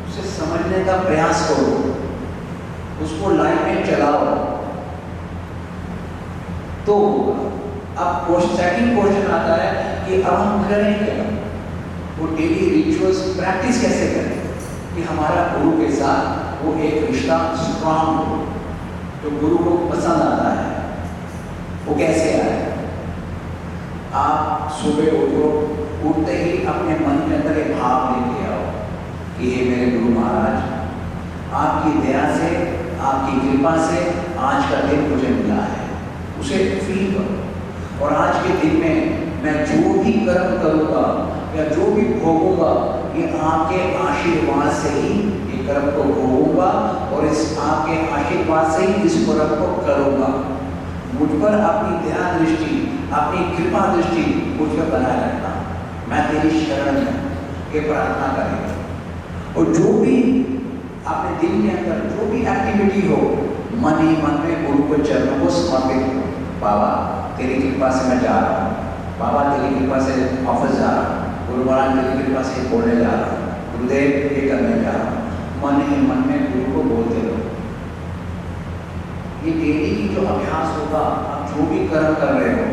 उसे समझने का प्रयास करो, उसको लाइफ में चलाओ, तो अब सेकंड क्वेश्चन आता है कि अब हम करें क्या? वो डेली रिचुअल्स प्रैक्टिस कैसे करें कि हमारा गुरु के साथ वो एक रिश्ता स्ट्रांग हो, जो गुरु को पसंद आता है। वो कैसे आए? आप सुबह उठो, उठते ही अपने मन के अंदर एक भाव लेके आओ कि हे मेरे गुरु महाराज, आपकी दया से, आपकी कृपा से आज का दिन मुझे मिला है, उसे फील करो। और आज के दिन में मैं जो भी कर्म करूँगा या जो भी भोगूंगा, ये आपके आशीर्वाद से ही ये कर्म को भोगूंगा और इस आपके आशीर्वाद से ही इस कर्म को करूँगा। मुझ पर अपनी दया दृष्टि, अपनी कृपा दृष्टि मुझ पर बनाए रखना। मैं तेरी शरण में ये प्रार्थना करेंगे। और जो भी अपने दिन के अंदर जो भी एक्टिविटी हो, मन ही मन में गुरु के चरणों को समर्पित करो। बाबा तेरी कृपा से मैं जा रहा हूँ, बाबा तेरी कृपा से ऑफिस जा रहा हूँ, गुरु महाराज तेरी कृपा से बोलने जा रहा हूँ, गुरुदेव ये करने जा रहा हूँ। मन ही मन में गुरु को बोलते रहो। ये डेली की जो अभ्यास होगा, आप जो भी कर्म कर रहे हो,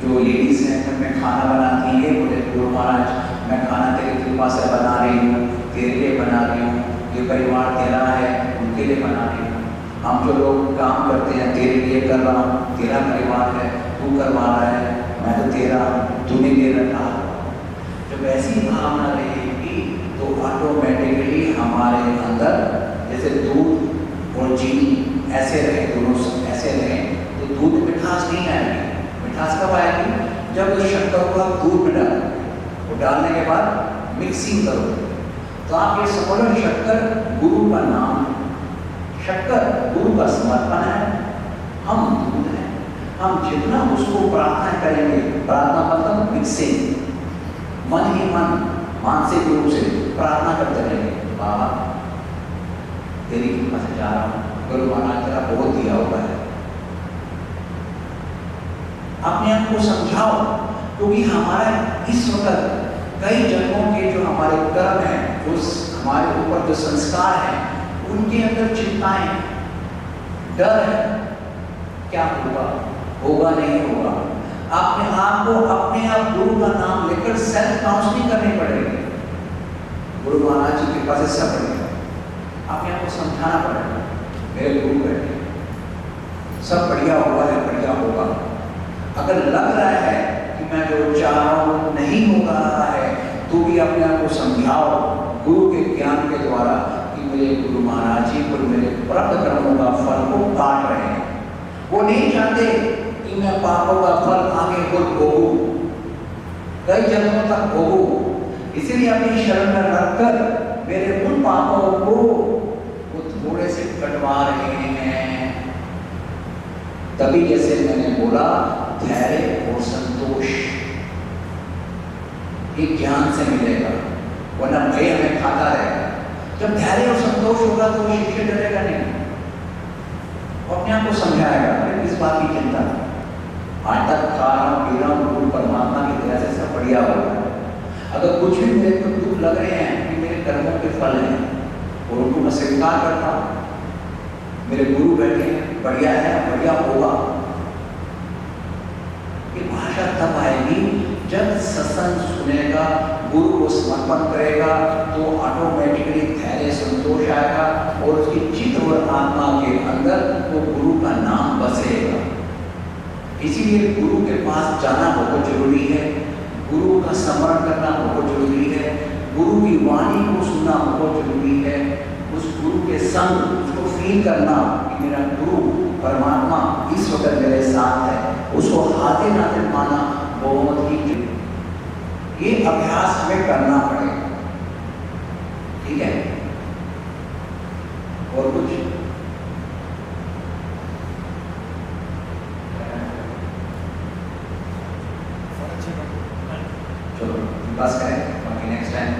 जो लेडीज हैं घर में खाना बनाती है, बोले गुरु महाराज मैं खाना तेरी कृपा से बना रही हूँ, तेरे लिए बना रही हूँ, ये परिवार तेरा है उनके लिए बना रही हूँ। हम जो लोग काम करते हैं तेरे लिए कर रहा हूँ, तेरा परिवार है, तू करवा रहा है, मैं तो तेरा, तूने दे रखा। जब ऐसी भावना रहेगी तो ऑटोमेटिकली हमारे अंदर जैसे दूध और चीनी ऐसे रहे, दोनों ऐसे रहे, तो दूध में मिठास नहीं आएगी। मिठास कब आएगी? जब उस शक्कर को आप दूध में डालो, वो डालने के बाद मिक्सिंग करो, तो आप ये समझ लो शक्कर गुरु का नाम, शक्कर गुरु का समर्पण है, हम दूध हैं। हम जितना उसको प्रार्थना करेंगे, प्रार्थना मतलब मिक्सिंग, मन ही मन मानसिक रूप से प्रार्थना करते रहेंगे। बाबा तेरी कृपा से जा रहा हूँ, गुरु महाराज तेरा बहुत दिया हुआ है। अपने आप को समझाओ, क्योंकि हमारा इस वक्त कई जन्मों के जो हमारे कर्म हैं, जो हमारे ऊपर जो संस्कार हैं, उनके अंदर चिंताएं, डर है, क्या होगा, होगा नहीं होगा। अपने आप को अपने आप गुरु का नाम लेकर सेल्फ काउंसलिंग करनी पड़ेगी। गुरु महाराज की कृपा से सब बढ़ेगा। अपने आप को समझाना पड़ेगा, मेरे गुरु बैठे, सब बढ़िया हुआ है, बढ़िया होगा। अगर लग रहा है कि मैं जो चाह रहा हूँ नहीं हो रहा है, तो भी अपने आप को समझाओ गुरु के ज्ञान के द्वारा कि मेरे गुरु महाराज जी को मेरे प्राप्त कर्मों का फल को काट रहे हैं। वो नहीं चाहते कि मैं पापों का फल आगे खुद भोगूं, कई जन्मों तक भोगूं। इसीलिए अपनी शरण में रखकर मेरे उन पापों को वो थोड़े से कटवा रहे हैं। तभी जैसे मैंने बोला, धैर्य और संतोष ये ज्ञान से मिलेगा, वरना भय हमें खाता रहेगा। जब धैर्य और संतोष होगा तो शिष्य डरेगा नहीं, अपने आप को समझाएगा, इस बात की चिंता, आज तक खा रहा हूँ, पी रहा हूँ, गुरु परमात्मा की दया से सब बढ़िया होगा। अगर कुछ भी मेरे को दुख लग रहे हैं कि मेरे कर्मों के फल हैं, और उनको मैं स्वीकार करता हूँ, मेरे गुरु बैठे हैं, बढ़िया है, बढ़िया होगा। ये भाषा तब आएगी जब सत्संग सुनेगा, गुरु को समर्पण करेगा, तो ऑटोमेटिकली धैर्य संतोष आएगा और उसकी चित्त और आत्मा के अंदर वो गुरु का नाम बसेगा। इसीलिए गुरु के पास जाना बहुत जरूरी है, गुरु का स्मरण करना बहुत जरूरी है, गुरु की वाणी को सुनना बहुत जरूरी है, उस गुरु के संग उसको फील करना कि मेरा गुरु परमात्मा इस वक्त मेरे साथ है, उसको हाथे नाते माना बहुत ही जरूरी। ये अभ्यास हमें करना पड़ेगा, ठीक है। और कुछ चलो बस करें, बाकी नेक्स्ट टाइम,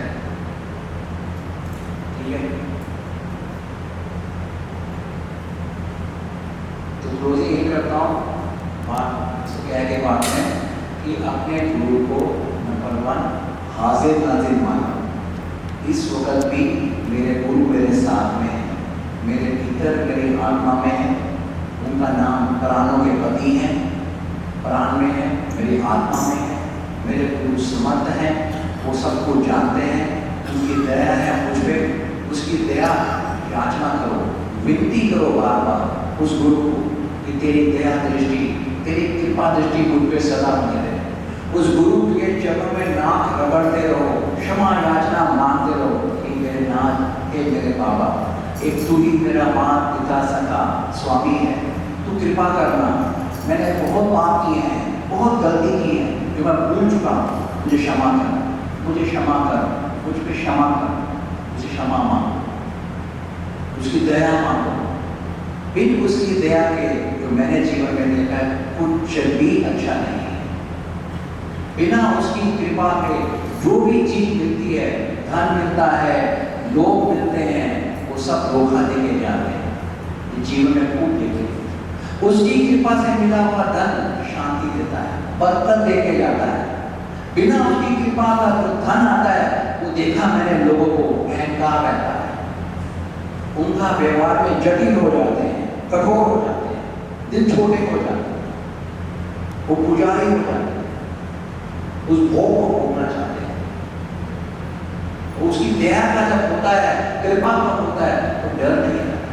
ठीक है। तो क्लोजिंग ये करता हूँ, कह के बात है कि अपने गुरु को नंबर 1 हाजिर नाजिर माना। इस वक्त भी मेरे गुरु मेरे साथ में है, मेरे भीतर मेरी आत्मा में है, उनका नाम प्राणों के पति है, प्राण में है, मेरी आत्मा में है, मेरे गुरु समर्थ हैं, वो सब कुछ जानते हैं, उनकी दया है मुझ पे, उसकी दया याचना करो, विनती करो बार बार उस गुरु को कि तेरी दया दृष्टि, तेरी कृपा दृष्टि मुझ पे सदा बनी रहे। उस गुरु के चरणों में नाक रगड़ते रहो, क्षमा याचना मांगते रहो कि मेरे नाथ, हे मेरे बाबा, एक तू ही मेरा माता पिता सखा स्वामी है, तू कृपा करना। मैंने बहुत पाप किए हैं, बहुत गलती की है, जो मैं भूल चुका हूँ, मुझे क्षमा कर, मुझे क्षमा कर, मुझ पे क्षमा कर, मुझे क्षमा मांगो, उसकी दया मांगो। बिन उसकी दया के जो मैंने जीवन में देखा है कुछ भी अच्छा नहीं है। बिना उसकी कृपा के जो भी चीज मिलती है, धन मिलता है, लोग मिलते हैं, वो सब धोखा देके जाते हैं, ये जीवन में खूब देते हैं। उसकी कृपा से मिला हुआ धन शांति देता है, बरकत देके जाता है। बिना उसकी कृपा का जो धन आता है, वो देखा मैंने लोगों को अहंकार रहता है, उनका व्यवहार में जटिल हो जाते हैं, कठोर हो जाते हैं, दिल छोटे हो जाते हैं, वो पुजारी हो जाते हैं, उस भोग को भोगना चाहते हैं। उसकी दया का जब होता है, कृपा का होता है, तो डर नहीं रहता,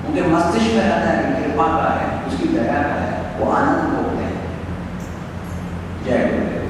उनके मस्तिष्क में रहता है कि कृपा का है, उसकी दया का है, वो आनंद भोगते हैं। जय गुरुदेव।